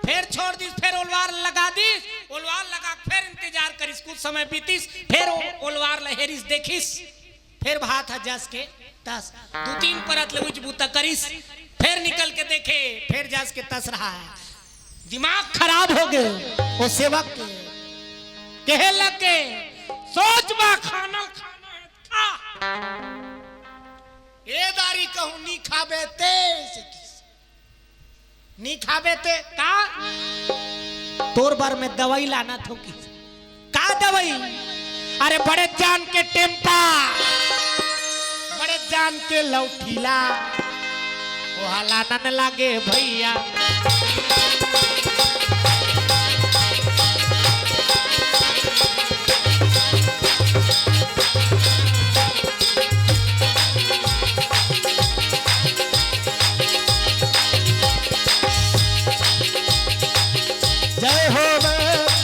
फिर छोड़ दी, फिर ओलवार लगा दी, ओलवार लगा फिर इंतजार करिस कुछ समय बीतीस फिर ओलवार लहेरिस देखिस फिर भात जस के 2-3 परत ले उजबूता करिस फिर निकल के देखे फिर जस के तस रहा है। दिमाग खराब हो गए वो सेवक के कहे लगे सोच बा खाना खाना है खा ए दारी कहूं नहीं खाबे ते नहीं खाबे ते का तोर बार में दवाई लाना थो की का दवाई। अरे बड़े जान के टेम्पा बड़े जान के लौठीला वो हलाना न लागे भैया। जय हो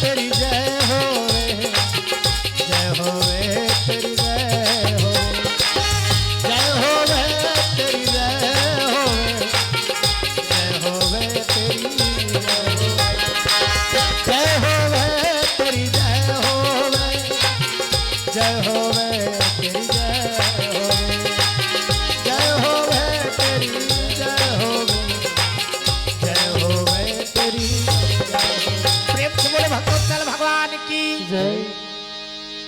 तेरी जय हो तेरी जय हो जय हो तेरी जय हो तेरी जय हो तेरी जय हो जय हो तेरी जय हो तेरी जय हो तेरी प्रेम से बोले भगवत भगवान की जय।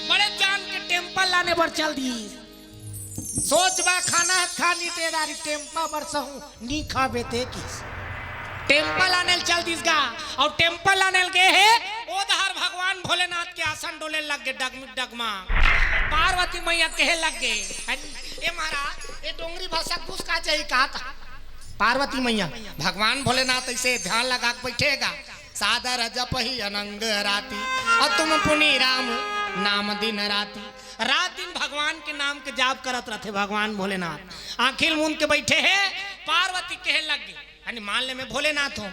बड़े जान के टेम्पल लाने पर चल दी सोच बा खाना खानी तेदारी टेम्पा बरसहूं नी खाबे ते किस टेम्पल आने चल दिस गा और टेम्पल आने गए है ओधर भगवान भोलेनाथ के आसन डोले लग गए डगमग डगमा पार्वती मैया कहे लग गए ए महाराज ये डोंगरी भाषा कुछ का चाहिए कहा था पार्वती मैया भगवान भोलेनाथ ऐसे ध्यान लगा के बैठेगा सादर जप ही अनंग राती और तुम पुनी राम नाम दिन राती रात दिन भगवान के नाम के जाप करत रहते भगवान भोलेनाथ आखिर मुंह के बैठे हैं। पार्वती कहे लग गई यानी मान ले मैं भोलेनाथ हूँ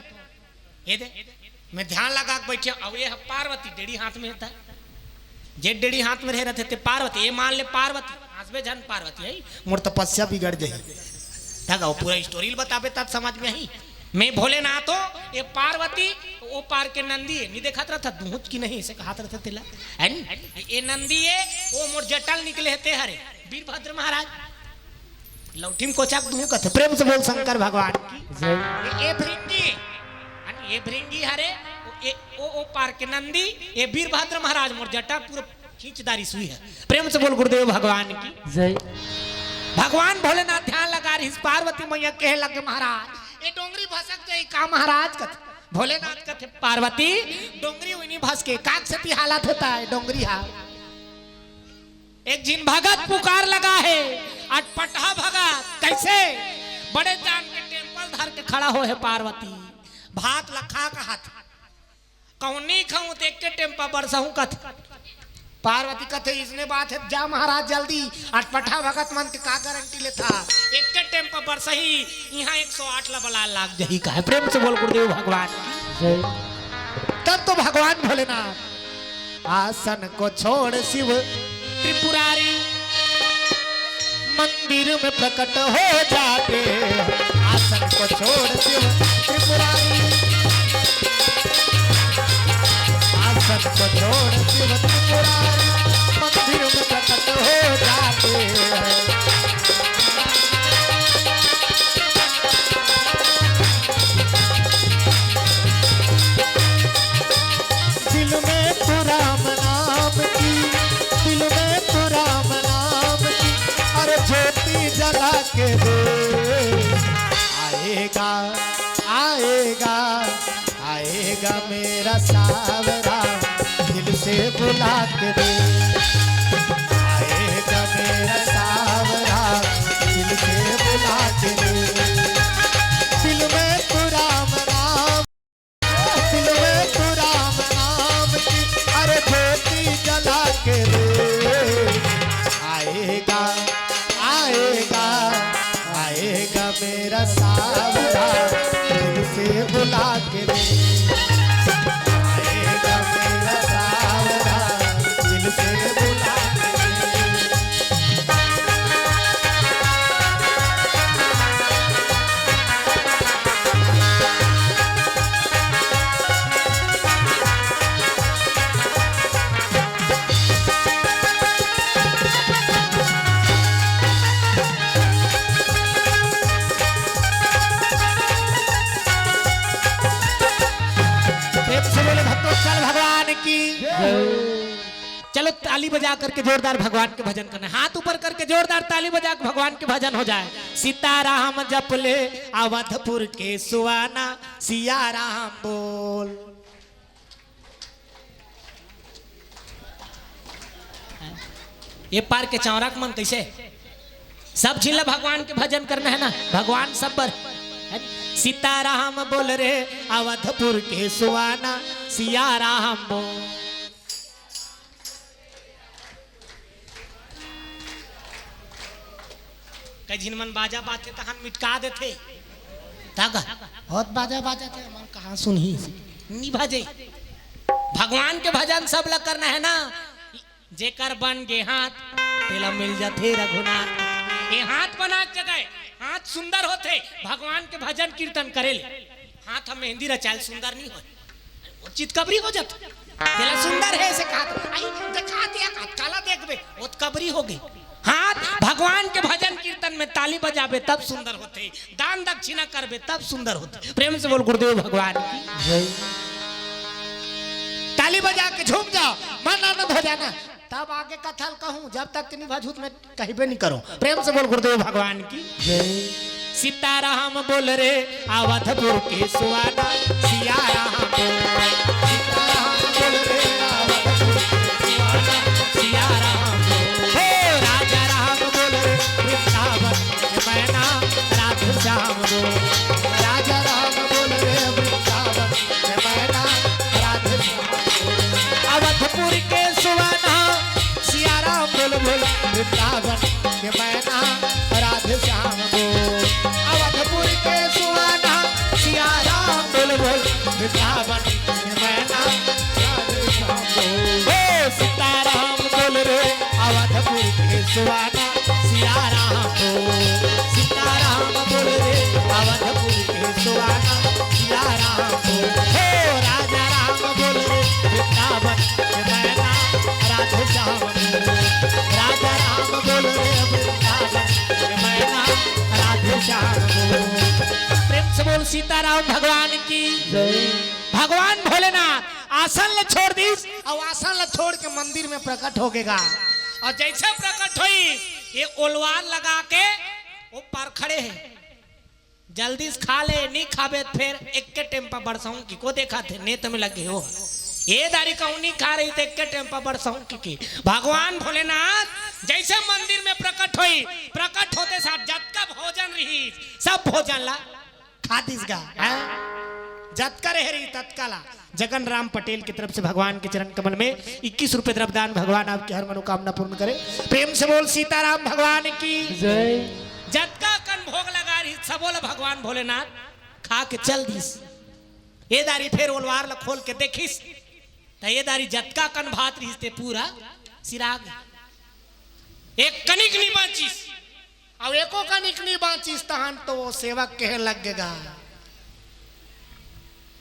ये दे मैं ध्यान लगा के बैठे अब ये पार्वती डेढ़ी हाथ में था जे डेढ़ी हाथ में रह रहे थे पार्वती ये मान ले पार्वती हंसबे जन पार्वती है मोर तपस्या बिगड़ जाए वो पूरा स्टोरी बताबे तब समझ में ही मैं भोलेनाथ हो ये पार्वती वो पार के नंदी है नहीं देखा था दूध की नहीं इसे कहा था तिला ये नंदी है वो मोर जटल निकले थे हरे वीरभद्र महाराज लौटिम कोचाक दूं कथे प्रेम से बोल शंकर भगवान की ये भृंगी हरे ओ पार के नंदी ये वीरभद्र महाराज मोर जटा पूरा खींचदारी सुई है। प्रेम से बोल गुरुदेव भगवान की जय। भगवान भोलेनाथ ध्यान लगा रही पार्वती मैया कहे लगे महाराज ये डोंगरी भसक जाए का महाराज कथे भोलेनाथ कथे पार्वती डोंगरी उन्हीं भस के काक सती हालत होता है डोंगरी हा एक जिन भगत पुकार लगा है अटपटा भगत कैसे बड़े जान के टेम्पल धर के खड़ा हो है पार्वती भात लखा का हाथ कौनी खाऊं देख के टेम्पा बरसाऊं कथ पार्वती कथे इसने बात है जा महाराज जल्दी अटपटा भगत मन के का गारंटी लेता एक के टेम्पा बरसही यहाँ 108 लबला लाग जही का है। प्रेम से बोल गुरुदेव भगवान जय। तब तो भगवान भोलेनाथ आसन को छोड़ शिव त्रिपुरारी मंदिर में प्रकट हो जाते आसन को छोड़ शिव त्रिपुरारी आसन को छोड़ शिव त्रिपुरारी मंदिर में प्रकट हो जाते हैं दिल में तो राम नाम की दिल में तो राम नाम की अरे ज्योति जला के दे आएगा आएगा आएगा मेरा सावरा दिल से बुला के दे आएगा मेरा सावरा दिल से बुला के दे दिल में तो राम नाम दिल में तो राम नाम की अरे ज्योति जला के दे आएगा आएगा आएगा मेरा सावरा दिल से बुला के दे आएगा मेरा सावरा दिल से बुला के दे प्रेम से बोले भक्तोत्सल भगवान की चलो ताली बजा करके जोरदार भगवान के भजन करना हाथ ऊपर करके जोरदार ताली बजा के भगवान के भजन हो जाए सीताराम जप ले अवधपुर के सुहाना सिया राम बोल ये पार के चौरा का मन कैसे सब झिल्ला भगवान के भजन करना है ना भगवान सब पर सीताराम बोल रे अवधपुर के सुहाना सिया राम बोल कई झिनमन बाजा बाते तहन मिटका देते तागा बहुत बाजा बाजा थे हमार कहाँ सुनही नहीं भाजे भगवान के भजन सब लग करना है ना जेकर बन गे हाथ तेला मिल जाते रघुनाथ ये हाथ बना जगह हाथ सुंदर होते भगवान के भजन कीर्तन करेले हाथ हम मेहंदी रचाल सुंदर नहीं हो चित कबरी हो जात तेला सुंदर है ऐसे कहा आई दिखा दिया काला देखबे वो कबरी हो गई हाथ भगवान के भजन कीर्तन में ताली बजाबे तब सुंदर होते दान दक्षिणा करबे तब सुंदर होते प्रेम से बोल गुरुदेव भगवान की जय ताली बजा के झूम जाओ मन आनंद हो जाना तब आगे कथल कहूं जब तक नहीं भजूत में कहबे नहीं करो प्रेम से बोल गुरुदेव भगवान की जय सीताराम बोल रे अवधपुर के सुहाना सिया राम बोल सीताराम बोल रे अवधपुर के सुहाना सिया राम बोल हे राजा राम बोल रे वृंदावन के मैना राधे श्याम बोल राजा राम बोल रे वृंदावन के मैना राधे श्याम अवधपुर के सुहाना सिया राम बोल बोल वृंदावन के मैना राधे श्याम बोल अवधपुर के सुहाना सिया राम बोल बोल वृंदावन के मैना राधे श्याम बोल हे सीताराम बोल रे अवधपुर के सुहाना सिया राम बोल सीताराम बोल रे अवधपुर के सुहाना सिया राम बोल हे राजा राम बोल रे वृंदावन के मैना राधे श्याम बोल राजा राम बोल रे वृंदावन के मैना राधे श्याम बोल प्रेम से बोल सीताराम भगवान की भगवान भोलेनाथ आसन ल छोड़ दीस और आसन ल छोड़ के मंदिर में प्रकट हो गएगा और जैसे प्रकट हुई ये ओलवार लगा के वो पर खड़े हैं जल्दी से खा ले नहीं खाबे फिर एक के टेम्पा बरसाऊं की को देखा थे नेत में लगे हो ये दारी कहूं नहीं खा रही थे एक के टेम्पा बरसाऊं की भगवान भोलेनाथ जैसे मंदिर में प्रकट हुई प्रकट होते साथ जब का भोजन रही सब भोजन ला खादिस गा जत करे रही तत्काला जगन राम पटेल की तरफ से भगवान के चरण कमल में 21 रुपए द्रव्यदान भगवान आपकी हर मनोकामना पूर्ण करे प्रेम से बोल सीताराम भगवान की जय जतका कन भोग लगा रही सब बोला भगवान भोलेनाथ खा के चल दीस ये दारी फिर ओलवार ल खोल के देखिस तो ये दारी जतका कन भात रही पूरा सिराग एक कनिक नहीं बचिस अब एको का निकली बाची तहन तो वो सेवक कहे लगेगा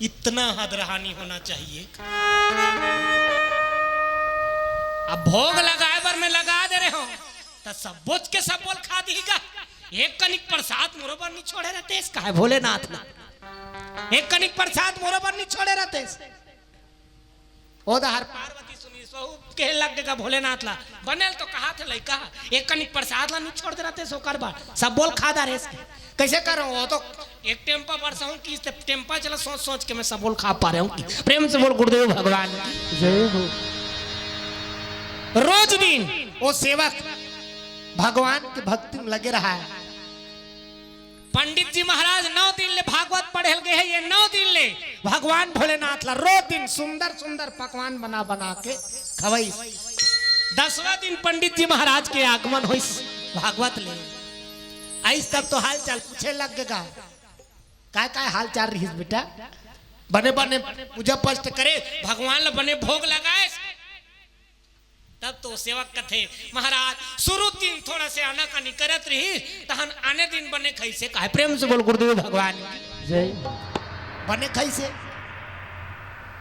इतना हदरहानी होना चाहिए। अब भोग लगाए बर में लगा दे रहे हो तो सब बुझ के सब बोल खा दीगा। एक कनिक प्रसाद मोरोबर नहीं छोड़े रहते इसका है भोलेनाथ ना, एक कनिक प्रसाद मोरोबर नहीं छोड़े रहते ओदहर पार्वती सुनी सहू के लगेगा भोलेनाथ ला बनेल तो कहा थे लइका एक कनिक प्रसाद ला नहीं छोड़ दे रहते सो कर बार सब बोल खा दा रे कैसे कर रहा हूँ। वो तो एक टेम्पा बरसा हूँ कि टेम्पा चला सोच सोच के मैं सब बोल खा पा रहा हूँ। प्रेम से बोल गुरुदेव भगवान जय हो। रोज दिन वो सेवक भगवान की भक्ति में लगे रहा है। पंडित जी महाराज 9 दिन ले भागवत पढ़े गए हैं। ये 9 दिन ले भगवान भोलेनाथ ला रोज दिन सुंदर सुंदर पकवान बना बना के खवाई। 10वां दिन पंडित जी महाराज के आगमन हुई भागवत ले आइस तब तो हाल चाल पूछे लग गएगा काय हाल चाल रही बेटा बने बने पूजा पष्ट करे भगवान ला बने भोग लगाए। तब तो सेवक कथे महाराज शुरू दिन थोड़ा से आना का करत रही तहन आने दिन बने कैसे कहे। प्रेम से बोल गुरुदेव भगवान जय बने कैसे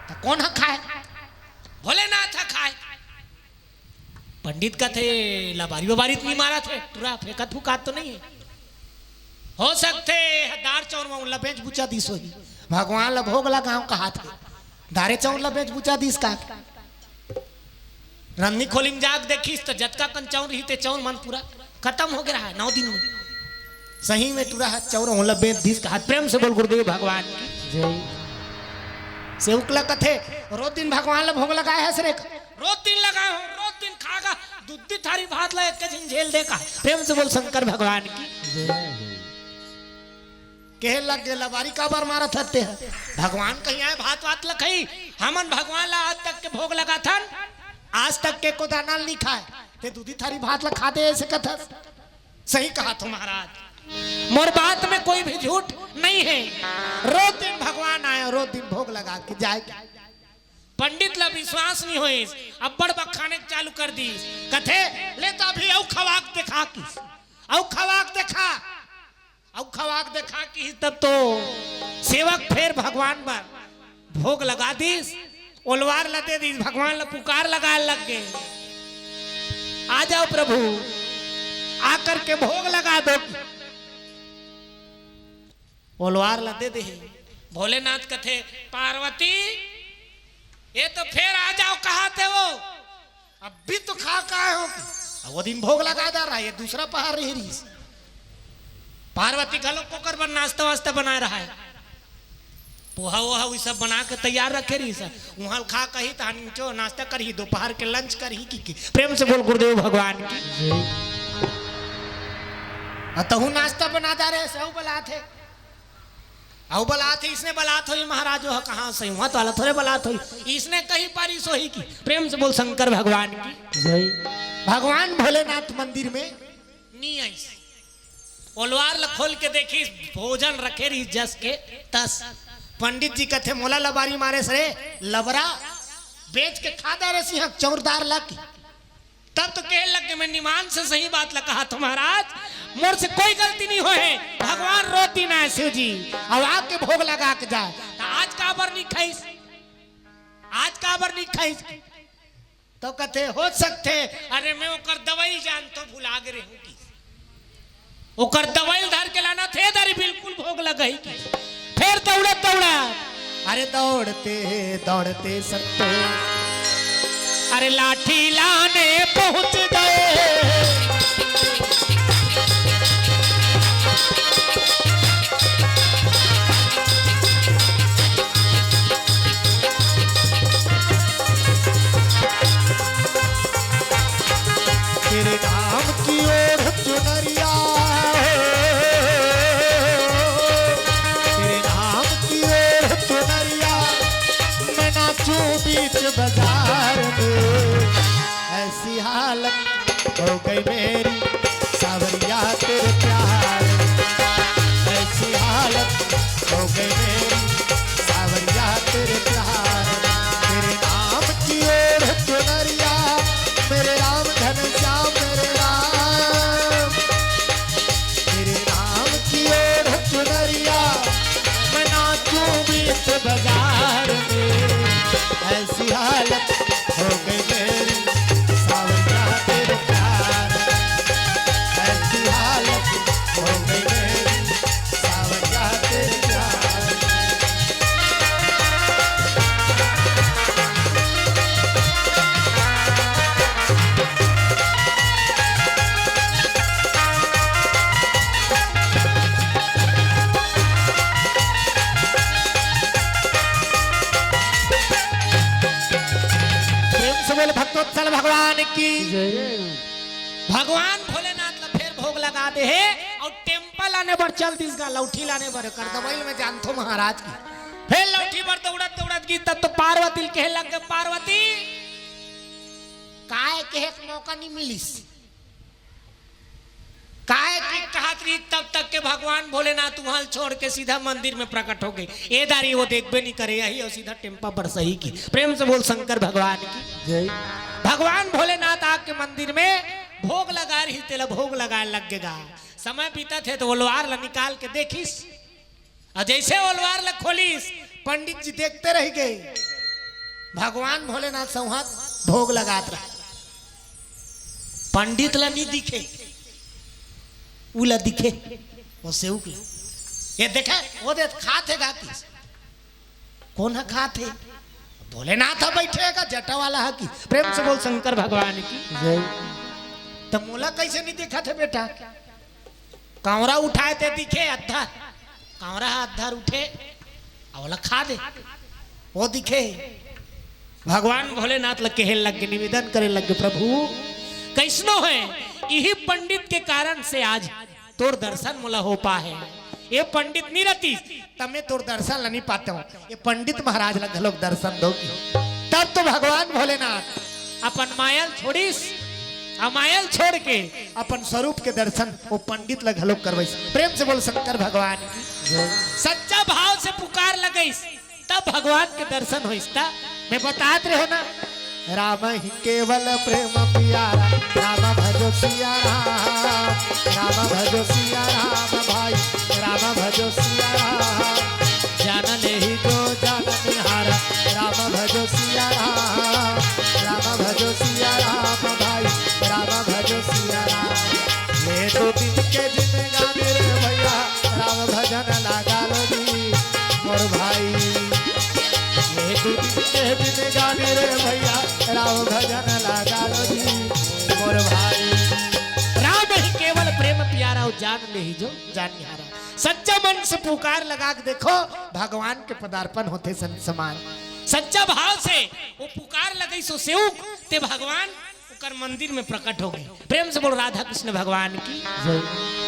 तो कौन हा खाए भोलेनाथ खाए। पंडित कथे लबारी वबारी नहीं मारा थे पूरा फेंकत फुकात तो नहीं है हो सकते दार चौर में लपेज बुचा दिस होगी भगवान ला भोग लगाओ कहा थे दारे चौर लपेज बुचा दिस का रन्नी खोलिंग जाग देखीस तो जतका कन चौर रही ते चौर मन पूरा खत्म हो गया है 9 दिन में सही में टूरा हाथ चौर हो लपेज दिस का। प्रेम से बोल गुरुदेव भगवान जय से उकला कथे रोज दिन भगवान ला भोग लगाए है सरे रोज दिन लगाए हो रोज दिन खागा दूधी थारी भात ला एक के झेल देखा। प्रेम से बोल शंकर भगवान की जय हो। कहे लग गए लबारी का बार मारा थते है भगवान कहीं आए भात वात लखई हमन भगवान ला आज तक के भोग लगा था आज तक के को दाना नहीं खाए ते दूधी थारी भात ला खा दे ऐसे कथा सही कहा तो महाराज मोर बात में कोई भी झूठ नहीं है। रोज दिन भगवान आए रोज दिन भोग लगा के जाए। पंडित ला विश्वास नहीं होए अब बड़ बखाने चालू कर दी कथे ले तो अभी औ खवाक देखा की औ खवाक देखा अब खवाक देखा कि तब तो सेवक फिर भगवान पर भोग लगा दीस ओलवार लदे दीस भगवान ला पुकार लगा लग गए आ जाओ प्रभु आकर के भोग लगा दो ओलवार लदे दे भोलेनाथ कथे पार्वती ये तो फिर आ जाओ कहा थे वो अब भी तो खा हो वो दिन भोग लगा जा रहा है ये दूसरा पहाड़ रही पार्वती घलो कोकर पर नाश्ता वास्ता बना रहा है पोहा वोहा वो सब बना के तैयार रखे रही सर वहां खा कही तो नाश्ता करी दोपहर के लंच करी की। प्रेम से बोल गुरुदेव भगवान की तहु नाश्ता बना जा रहे सब बलात है औ बलात है इसने बलात हुई महाराज हो कहाँ से वहां तो थोड़े बलात हुई इसने कहीं पारी सोही की। प्रेम से बोल शंकर भगवान की जय। भगवान भोलेनाथ मंदिर में नहीं आई ओलवार ला खोल के देखी भोजन रखे रही जस के तस पंडित जी कथे मोला लबारी मारे सरे लबरा बेच के खाता रहे सिंह चौरदार लग तब तो कह लग मैं निमान से सही बात ला कहा तो महाराज मोर से कोई गलती नहीं होए भगवान रोज दिन आए शिव जी और आके भोग लगा के जाए तो आज का बर नहीं खाईस आज का बर नहीं खाईस तो कथे हो सकते अरे मैं ओकर दवाई जान तो भुला गए रहूंगी ओकर दवाई धर के लाना थे दरी बिल्कुल भोग लगाई फिर दौड़ा दौड़ा अरे दौड़ते दौड़ते सकते अरे लाठी लाने पहुंच गए तेरे नाम की ओर चुनरिया तेरे नाम की ओर चुनरिया मैं नाचूं बीच बाजार में ऐसी हालत हो गई ऐसी हालत हो गई मेरी सावरिया तेरे प्यार ऐसी हालत हो गई मेरी सावरिया तेरे प्यार प्रेम से बोले भक्तोत्सल भगवान की जय हो भगवान भोलेनाथ ला फिर भोग लगा दे है और टेम्पल आने पर चल दिस गा लौठी लाने पर कर दबैल में जानथो महाराज की फिर लौठी पर दौड़त दौड़त गई तब तो पार्वती कहे लग गए पार्वती काय कहे के मौका नहीं मिलिस काय की कहत रही तब तक के भगवान भोलेनाथ वहां छोड़ के सीधा मंदिर में प्रकट हो गए ए दारी वो देखबे नहीं करे यही और सीधा टेम्पा पर सही की प्रेम से बोल शंकर भगवान की जय भगवान भोलेनाथ आके मंदिर में भोग लगा रही तेला भोग लगाए लगेगा समय बीता थे तो ओलवार ला निकाल के देखिस और जैसे ओलवार ला खोलिस पंडित जी देखते रह गए भगवान भोलेनाथ संहात भोग लगात रहा पंडित ला नहीं दिखे उला दिखे वो सेवक ला ये देखा वो दे खाते गाती कौन है खाते भोलेनाथ बैठेगा जटा वाला है की प्रेम से बोल शंकर भगवान की जय तो मोला कैसे नहीं देखा थे बेटा कांवरा उठाए थे दिखे अद्धा कांवरा अद्धा उठे अवला खा दे वो दिखे भगवान भोलेनाथ लग के लग के निवेदन करे लग गए प्रभु कैसनो है यही पंडित के कारण से आज तोर दर्शन मोला हो पा है ये पंडित नहीं रहती तब मैं तोर दर्शन ला नहीं पाता हूँ ये पंडित महाराज लग लोग दर्शन दोगी तब तो भगवान भोलेनाथ अपन मायल छोड़ीस अमायल छोड़ के अपन स्वरूप के दर्शन वो पंडित लग लोग करवाइस प्रेम से बोल शंकर भगवान की जय सच्चा भाव से पुकार लगईस तब भगवान के दर्शन होइस ता मैं बताते रहो ना राम ही केवल प्रेम प्यारा राम भजो सिया राम भजो सिया राम भाई राम भजो सिया राम जान ले ही जो जान निहारा राम भजो सिया राम भजो सिया राम भाई राम भजो सिया राम ये तो दिन के दिन गाने रे भैया राम भजन लगा लो जी मोर भाई ये तो दिन के दिन गाने रे भैया राम भजन लगा लो जी मोर भाई राम ही केवल प्रेम प्यारा और जान ले ही जो जान निहारा सच्चा मन से पुकार लगा के देखो भगवान के पदार्पण होते संत समान सच्चा भाव से वो पुकार लगई सो सेवक ते भगवान उकर मंदिर में प्रकट हो गए प्रेम से बोल राधा कृष्ण भगवान की जय